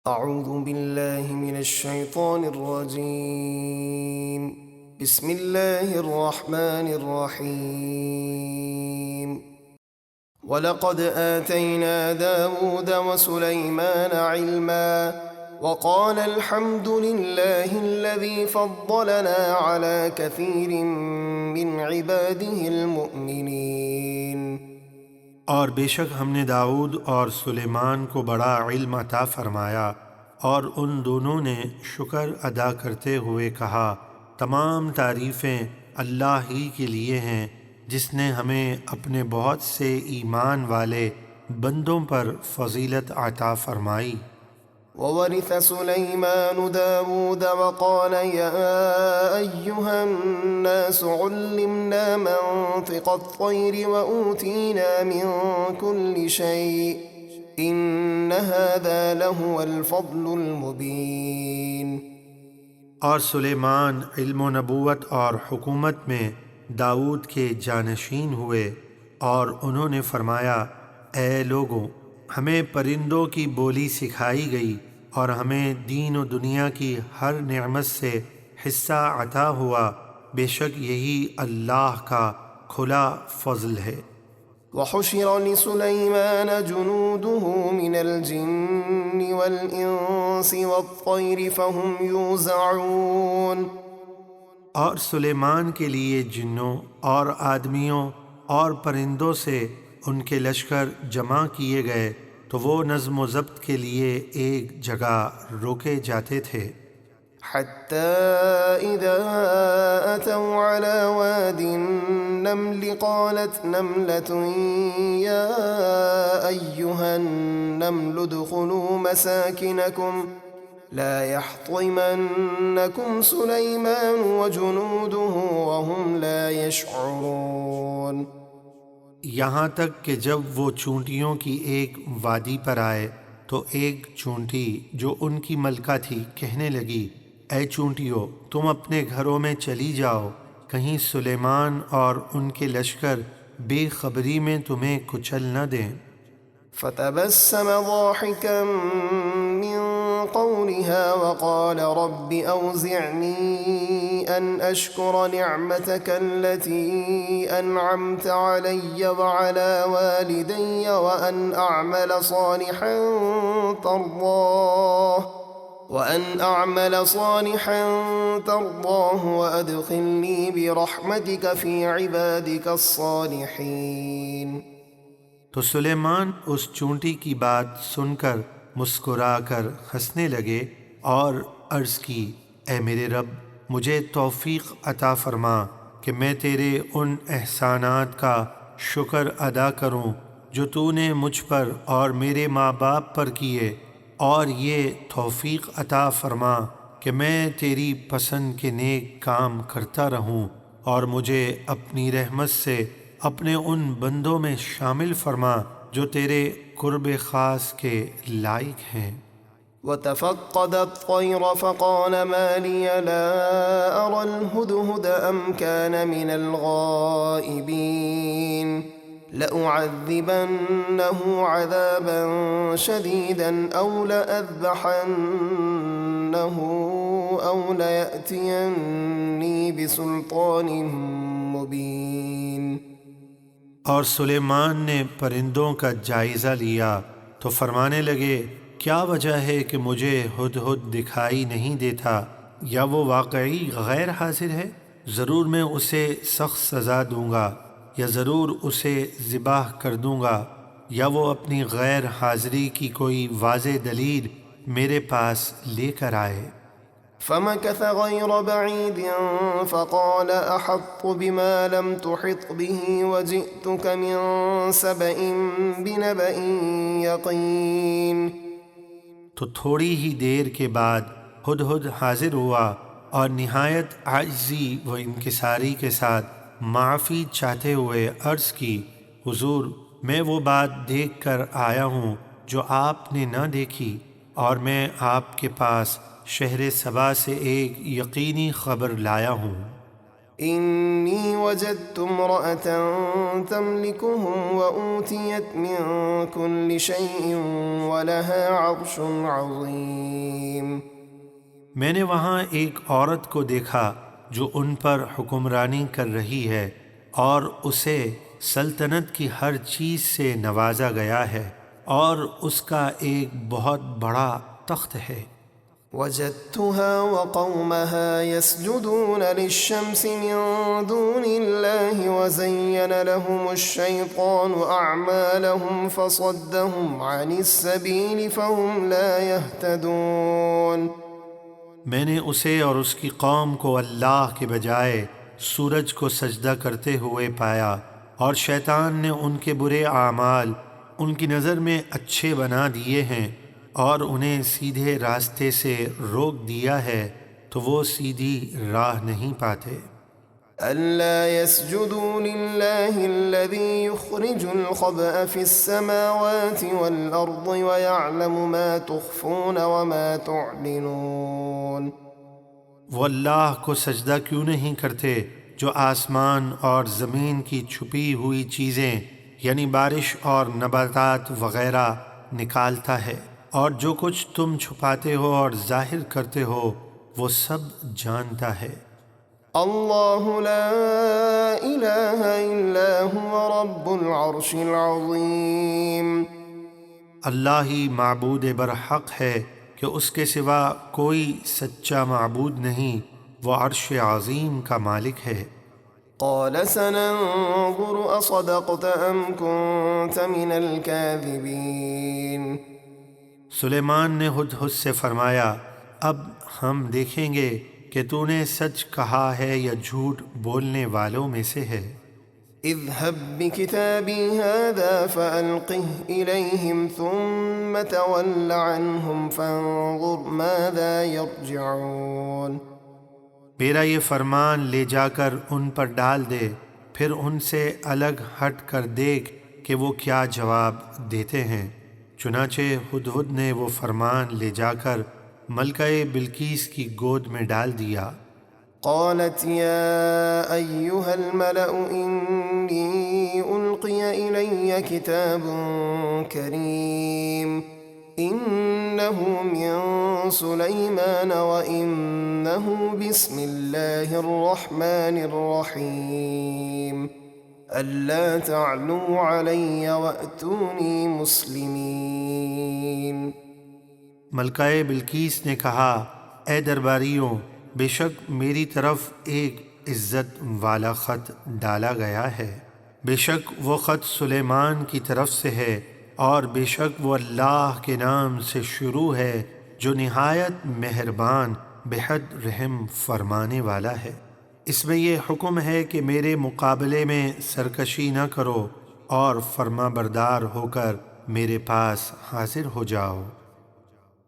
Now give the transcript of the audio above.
أعوذ بالله من الشيطان الرجيم. بسم الله الرحمن الرحيم. ولقد آتينا داود وسليمان علما وقال الحمد لله الذي فضلنا على كثير من عباده المؤمنين. اور بے شک ہم نے داؤد اور سلیمان کو بڑا علم عطا فرمایا، اور ان دونوں نے شکر ادا کرتے ہوئے کہا، تمام تعریفیں اللہ ہی کے لیے ہیں جس نے ہمیں اپنے بہت سے ایمان والے بندوں پر فضیلت عطا فرمائی۔ وورث سليمان داود وقال يا أيها الناس علمنا منطق الطير وأوتينا من كل شيء إن هذا لهو الفضل المبين۔ اور سلیمان علم و نبوت اور حکومت میں داؤد کے جانشین ہوئے، اور انہوں نے فرمایا، اے لوگوں، ہمیں پرندوں کی بولی سکھائی گئی اور ہمیں دین و دنیا کی ہر نعمت سے حصہ عطا ہوا، بے شک یہی اللہ کا کھلا فضل ہے۔ وحشر لسليمان جنوده من الجن والإنس والطير فهم يوزعون۔ اور سلیمان کے لیے جنوں اور آدمیوں اور پرندوں سے ان کے لشکر جمع کیے گئے تو وہ نظم و ضبط کے لیے ایک جگہ روکے جاتے تھے۔ حتى إذا أتوا على واد النمل قالت نملة يا أيها النمل ادخلوا مساكنكم لا يحطمنكم سليمان وجنوده وهم لا يشعرون۔ یہاں تک کہ جب وہ چونٹیوں کی ایک وادی پر آئے تو ایک چونٹی جو ان کی ملکہ تھی کہنے لگی، اے چونٹیوں، تم اپنے گھروں میں چلی جاؤ، کہیں سلیمان اور ان کے لشکر بے خبری میں تمہیں کچل نہ دیں۔ فتبسم ضاحكا من قولها وقال رب أوزعني أن أشكر نعمتك التي أنعمت علي وعلى والدي وأن أعمل صالحا ترضاه وأدخلني برحمتك في عبادك الصالحين۔ تو سلیمان اس چونٹی کی بات سن کر مسکرا کر ہنسنے لگے اور عرض کی، اے میرے رب، مجھے توفیق عطا فرما کہ میں تیرے ان احسانات کا شکر ادا کروں جو تو نے مجھ پر اور میرے ماں باپ پر کیے، اور یہ توفیق عطا فرما کہ میں تیری پسند کے نیک کام کرتا رہوں، اور مجھے اپنی رحمت سے اپنے ان بندوں میں شامل فرما جو تیرے قرب خاص کے لائق ہیں۔ وتفقد الطير فقال ما لي لا أرى الهدهد أم كان من الغائبين لأعذبنه عذابا شديدا أو لأذبحنه أو ليأتيني بسلطان مبين۔ اور سلیمان نے پرندوں کا جائزہ لیا تو فرمانے لگے، کیا وجہ ہے کہ مجھے ہدہد دکھائی نہیں دیتا؟ یا وہ واقعی غیر حاضر ہے؟ ضرور میں اسے سخت سزا دوں گا، یا ضرور اسے ذبح کر دوں گا، یا وہ اپنی غیر حاضری کی کوئی واضح دلیل میرے پاس لے کر آئے۔ فمكث غير بعيد فقال أحط بما لم تحط به وجئتك من سبأ بنبأ يقين۔ تو تھوڑی ہی دیر کے بعد ہدہد حاضر ہوا اور نہایت عاجزی و انکساری کے ساتھ معافی چاہتے ہوئے عرض کی، حضور، میں وہ بات دیکھ کر آیا ہوں جو آپ نے نہ دیکھی، اور میں آپ کے پاس شہر سبا سے ایک یقینی خبر لایا ہوں۔ إني وجدت امرأة تملكهم وأوتيت من كل شيء ولها عرش عظيم۔ میں نے وہاں ایک عورت کو دیکھا جو ان پر حکمرانی کر رہی ہے اور اسے سلطنت کی ہر چیز سے نوازا گیا ہے اور اس کا ایک بہت بڑا تخت ہے۔ وجدتها وقومها يسجدون للشمس من دون الله وزين لهم الشيطان أعمالهم فصدهم عن السبيل فهم لا يهتدون۔ میں نے اسے اور اس کی قوم کو اللہ کے بجائے سورج کو سجدہ کرتے ہوئے پایا، اور شیطان نے ان کے برے اعمال ان کی نظر میں اچھے بنا دیے ہیں اور انہیں سیدھے راستے سے روک دیا ہے، تو وہ سیدھی راہ نہیں پاتے۔ ألا يسجدوا لله الذي يخرج الخبأ في السماوات والأرض ويعلم ما تخفون وما تعلنون۔ وہ اللہ کو سجدہ کیوں نہیں کرتے جو آسمان اور زمین کی چھپی ہوئی چیزیں یعنی بارش اور نباتات وغیرہ نکالتا ہے، اور جو کچھ تم چھپاتے ہو اور ظاہر کرتے ہو وہ سب جانتا ہے۔ اللہ لا الہ الا هو رب العرش العظیم۔ اللہ ہی معبود برحق ہے کہ اس کے سوا کوئی سچا معبود نہیں، وہ عرش عظیم کا مالک ہے۔ قال سننظر اصدقت ام كنت من الكاذبین۔ سلیمان نے ہدہد سے فرمایا، اب ہم دیکھیں گے کہ تو نے سچ کہا ہے یا جھوٹ بولنے والوں میں سے ہے۔ اذهب بكتابي هذا فألقه إليهم ثم تول عنهم فانظر ماذا يرجعون۔ میرا یہ فرمان لے جا کر ان پر ڈال دے، پھر ان سے الگ ہٹ کر دیکھ کہ وہ کیا جواب دیتے ہیں۔ چنانچہ ہدہد نے وہ فرمان لے جا کر ملکہ بلقیس کی گود میں ڈال دیا۔ قالت يا أيها الملأ إني ألقي إلي كتاب كريم إنه من سليمان وإنه بسم الله الرحمن الرحيم ألا تعلوا علي وأتوني مسلمين۔ ملکہ بلقیس نے کہا، اے درباریوں، بے شک میری طرف ایک عزت والا خط ڈالا گیا ہے، بے شک وہ خط سلیمان کی طرف سے ہے، اور بے شک وہ اللہ کے نام سے شروع ہے جو نہایت مہربان بحد رحم فرمانے والا ہے۔ اس میں یہ حکم ہے کہ میرے مقابلے میں سرکشی نہ کرو اور فرما بردار ہو کر میرے پاس حاضر ہو جاؤ۔